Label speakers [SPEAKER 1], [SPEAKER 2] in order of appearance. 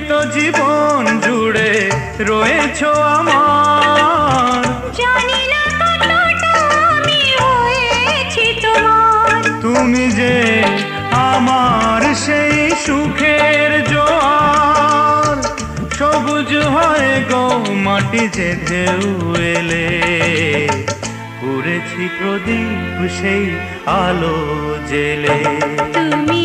[SPEAKER 1] তো জীবন জুড়ে রয়েছো আমার।
[SPEAKER 2] জানি না কতটা আমি হয়েছি তোমার।
[SPEAKER 1] তুমি যে আমার সেই সুখের জোয়ার, সবুজ হয় গো মাটি যে ঢেউ এলে। করেছি প্রদীপ সেই আলো জেলে।
[SPEAKER 2] তুমি